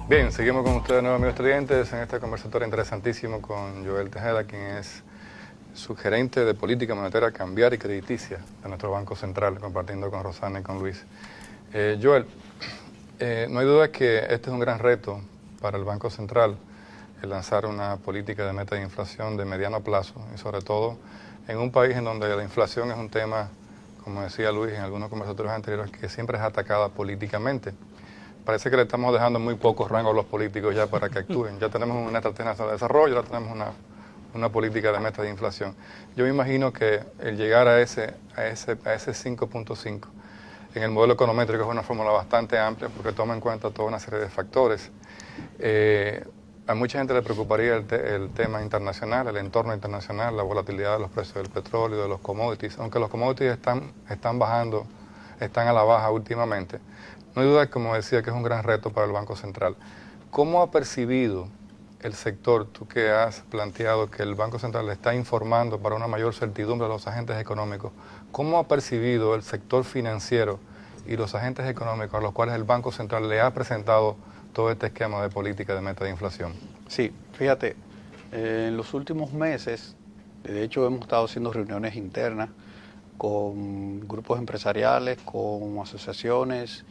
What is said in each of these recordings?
Bien, seguimos con ustedes, nuevos amigos estudiantes, en este conversatorio interesantísimo con Joel Tejeda, quien es subgerente de política monetaria cambiaria y crediticia de nuestro Banco Central, compartiendo con Rosana y con Luis. Joel, no hay duda que este es un gran reto para el Banco Central, el lanzar una política de meta de inflación de mediano plazo, y sobre todo en un país en donde la inflación es un tema, como decía Luis en algunos conversatorios anteriores, que siempre es atacada políticamente. Parece que le estamos dejando muy pocos rangos a los políticos ya para que actúen. Ya tenemos una estrategia nacional de desarrollo, ya tenemos una política de meta de inflación. Yo me imagino que el llegar a ese 5.5 en el modelo econométrico es una fórmula bastante amplia porque toma en cuenta toda una serie de factores. A mucha gente le preocuparía el tema internacional, el entorno internacional, la volatilidad de los precios del petróleo, de los commodities, aunque los commodities están bajando, están a la baja últimamente. No hay duda, como decía, que es un gran reto para el Banco Central. ¿Cómo ha percibido el sector, tú que has planteado que el Banco Central le está informando para una mayor certidumbre a los agentes económicos, cómo ha percibido el sector financiero y los agentes económicos a los cuales el Banco Central le ha presentado todo este esquema de política de meta de inflación? Sí, fíjate, en los últimos meses, de hecho hemos estado haciendo reuniones internas con grupos empresariales, con asociaciones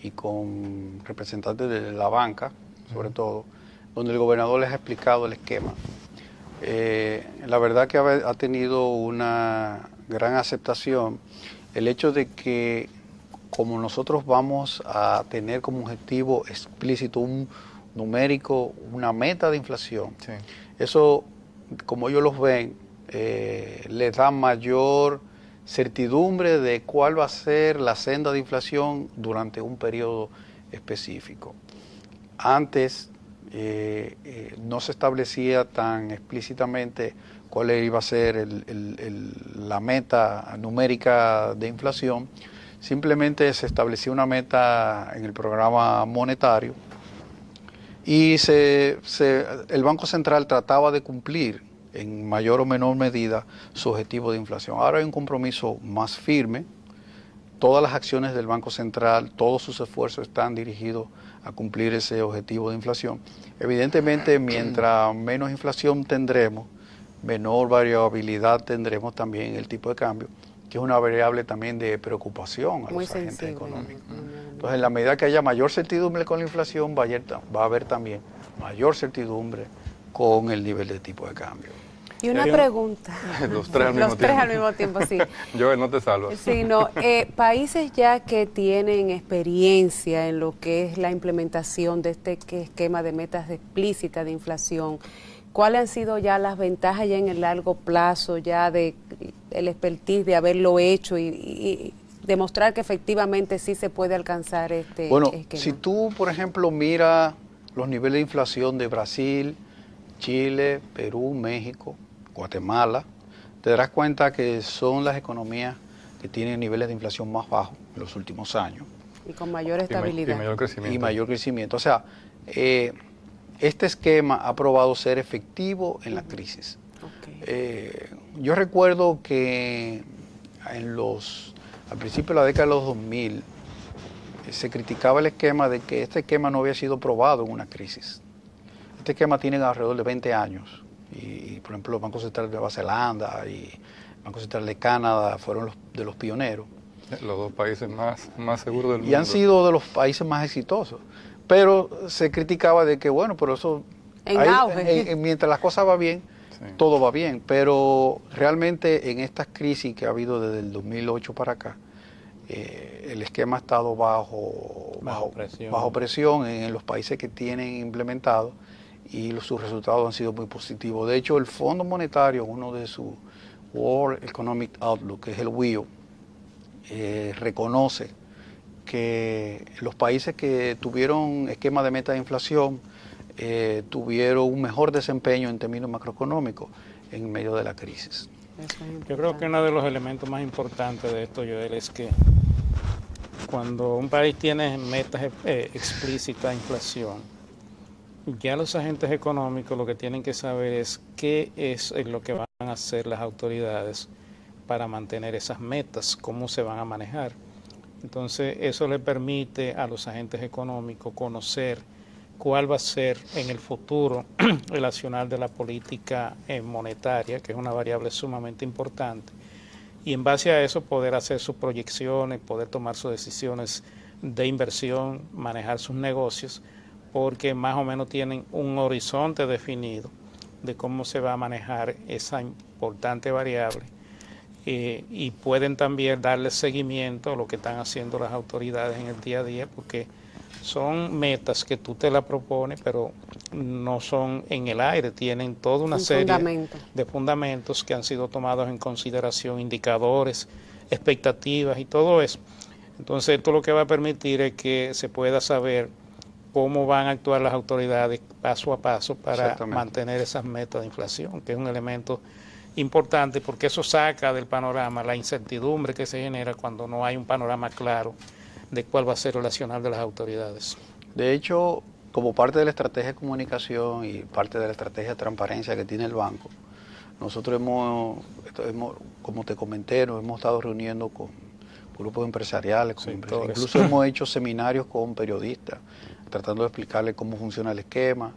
y con representantes de la banca, sobre todo, donde el gobernador les ha explicado el esquema. La verdad que ha tenido una gran aceptación el hecho de que como nosotros vamos a tener como objetivo explícito un numérico, una meta de inflación, sí, eso, como ellos los ven, les da mayor certidumbre de cuál va a ser la senda de inflación durante un periodo específico. Antes no se establecía tan explícitamente cuál iba a ser la meta numérica de inflación, simplemente se establecía una meta en el programa monetario y el Banco Central trataba de cumplir en mayor o menor medida su objetivo de inflación. Ahora hay un compromiso más firme. Todas las acciones del Banco Central, todos sus esfuerzos están dirigidos a cumplir ese objetivo de inflación. Evidentemente, mientras menos inflación tendremos, menor variabilidad tendremos también en el tipo de cambio, que es una variable también de preocupación a los agentes económicos. Entonces, en la medida que haya mayor certidumbre con la inflación, va a haber también mayor certidumbre con el nivel de tipo de cambio. Y una pregunta. Los tres al mismo tiempo, sí. Joel, no te salvas. Sí, no. Países ya que tienen experiencia en lo que es la implementación de este esquema de metas explícitas de inflación, ¿cuáles han sido ya las ventajas ya en el largo plazo, ya de el expertise de haberlo hecho y demostrar que efectivamente sí se puede alcanzar este esquema? Bueno, si tú, por ejemplo, miras los niveles de inflación de Brasil, Chile, Perú, México, Guatemala, te darás cuenta que son las economías que tienen niveles de inflación más bajos en los últimos años. Y con mayor estabilidad. Y mayor crecimiento. Y mayor crecimiento. O sea, este esquema ha probado ser efectivo en la crisis. Okay. Yo recuerdo que al principio de la década de los 2000 se criticaba el esquema de que este esquema no había sido probado en una crisis. Este esquema tiene alrededor de 20 años. Y, por ejemplo, los bancos centrales de Nueva Zelanda y el Banco Central de Canadá fueron de los pioneros. Los dos países más seguros del mundo. Y han sido de los países más exitosos. Pero se criticaba de que, bueno, pero eso... mientras las cosas van bien, sí, todo va bien. Pero realmente en estas crisis que ha habido desde el 2008 para acá, el esquema ha estado bajo presión en los países que tienen implementado y sus resultados han sido muy positivos. De hecho, el Fondo Monetario, uno de sus World Economic Outlook, que es el WEO, reconoce que los países que tuvieron esquema de meta de inflación tuvieron un mejor desempeño en términos macroeconómicos en medio de la crisis. Yo creo que uno de los elementos más importantes de esto, Joel, es que cuando un país tiene metas explícitas de inflación, ya los agentes económicos lo que tienen que saber es qué es lo que van a hacer las autoridades para mantener esas metas, cómo se van a manejar. Entonces, eso le permite a los agentes económicos conocer cuál va a ser en el futuro el accionar de la política monetaria, que es una variable sumamente importante, y en base a eso poder hacer sus proyecciones, poder tomar sus decisiones de inversión, manejar sus negocios, porque más o menos tienen un horizonte definido de cómo se va a manejar esa importante variable, y pueden también darle seguimiento a lo que están haciendo las autoridades en el día a día, porque son metas que tú te las propones, pero no son en el aire, tienen toda una serie de fundamentos que han sido tomados en consideración, indicadores, expectativas y todo eso. Entonces esto lo que va a permitir es que se pueda saber cómo van a actuar las autoridades paso a paso para mantener esas metas de inflación, que es un elemento importante porque eso saca del panorama la incertidumbre que se genera cuando no hay un panorama claro de cuál va a ser el accionar de las autoridades. De hecho, como parte de la estrategia de comunicación y parte de la estrategia de transparencia que tiene el banco, nosotros hemos como te comenté, nos hemos estado reuniendo con grupos empresariales, incluso hemos hecho seminarios con periodistas, tratando de explicarles cómo funciona el esquema.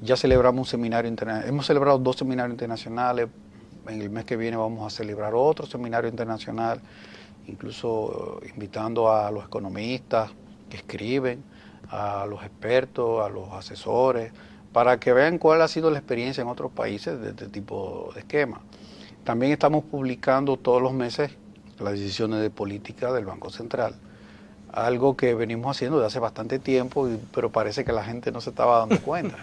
Ya celebramos un seminario internacional, hemos celebrado 2 seminarios internacionales, en el mes que viene vamos a celebrar otro seminario internacional, incluso invitando a los economistas que escriben, a los expertos, a los asesores, para que vean cuál ha sido la experiencia en otros países de este tipo de esquema. También estamos publicando todos los meses las decisiones de política del Banco Central, algo que venimos haciendo desde hace bastante tiempo, pero parece que la gente no se estaba dando cuenta.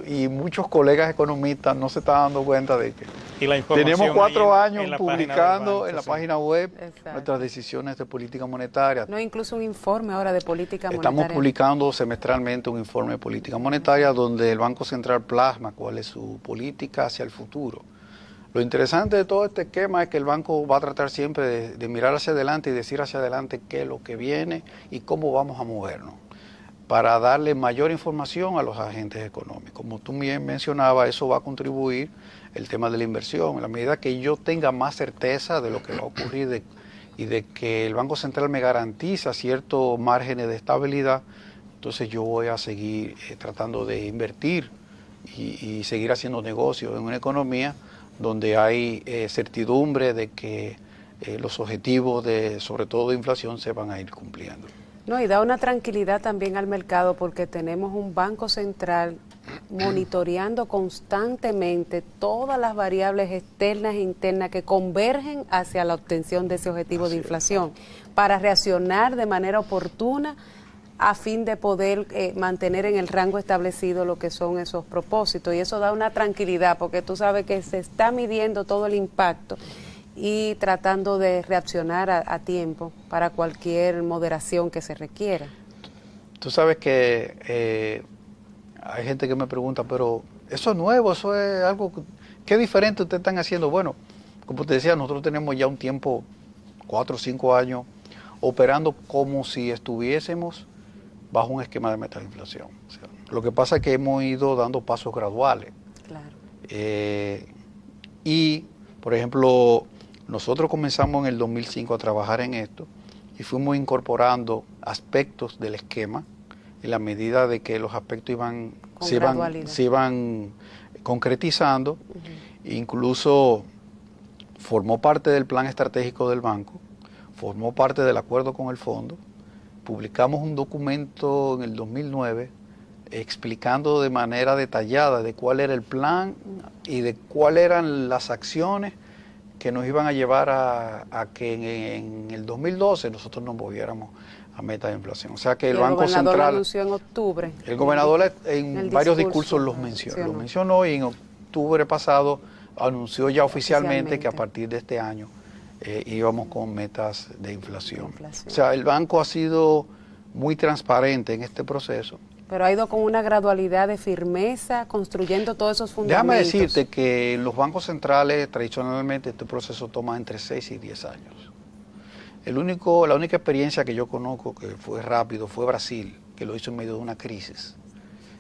Y muchos colegas economistas no se estaban dando cuenta de que tenemos 4 años publicando en la página web nuestras decisiones de política monetaria. No, incluso un informe ahora de política monetaria. Estamos publicando semestralmente un informe de política monetaria donde el Banco Central plasma cuál es su política hacia el futuro. Lo interesante de todo este esquema es que el banco va a tratar siempre de mirar hacia adelante y decir hacia adelante qué es lo que viene y cómo vamos a movernos, para darle mayor información a los agentes económicos. Como tú bien mencionabas, eso va a contribuir el tema de la inversión. En la medida que yo tenga más certeza de lo que va a ocurrir y de que el Banco Central me garantiza ciertos márgenes de estabilidad, entonces yo voy a seguir tratando de invertir y seguir haciendo negocios en una economía donde hay certidumbre de que los objetivos, sobre todo de inflación, se van a ir cumpliendo. No, y da una tranquilidad también al mercado porque tenemos un Banco Central monitoreando constantemente todas las variables externas e internas que convergen hacia la obtención de ese objetivo de inflación, para reaccionar de manera oportuna a fin de poder mantener en el rango establecido lo que son esos propósitos. Y eso da una tranquilidad porque tú sabes que se está midiendo todo el impacto y tratando de reaccionar a tiempo para cualquier moderación que se requiera. Tú sabes que hay gente que me pregunta, pero eso es nuevo, eso es algo, ¿qué diferente ustedes están haciendo? Bueno, como te decía, nosotros tenemos ya un tiempo, 4 o 5 años, operando como si estuviésemos bajo un esquema de meta de inflación. O sea, lo que pasa es que hemos ido dando pasos graduales. Claro. Y, por ejemplo, nosotros comenzamos en el 2005 a trabajar en esto y fuimos incorporando aspectos del esquema en la medida de que los aspectos se iban concretizando. Incluso formó parte del plan estratégico del banco, formó parte del acuerdo con el fondo. Publicamos un documento en el 2009 explicando de manera detallada de cuál era el plan y de cuáles eran las acciones que nos iban a llevar a que en el 2012 nosotros nos moviéramos a meta de inflación. O sea que el Banco Central... El gobernador anunció en octubre. El gobernador en varios discursos lo mencionó y en octubre pasado anunció ya oficialmente que a partir de este año íbamos con metas de inflación. O sea, el banco ha sido muy transparente en este proceso. Pero ha ido con una gradualidad de firmeza, construyendo todos esos fundamentos. Déjame decirte que en los bancos centrales, tradicionalmente, este proceso toma entre 6 y 10 años. La única experiencia que yo conozco que fue rápido fue Brasil, que lo hizo en medio de una crisis.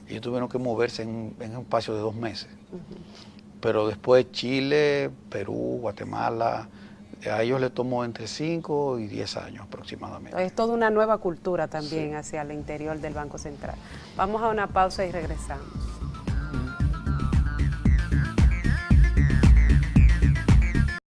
Ellos tuvieron que moverse en un espacio de 2 meses. Pero después Chile, Perú, Guatemala, A ellos les tomó entre 5 y 10 años aproximadamente. Es toda una nueva cultura también hacia el interior del Banco Central. Vamos a una pausa y regresamos.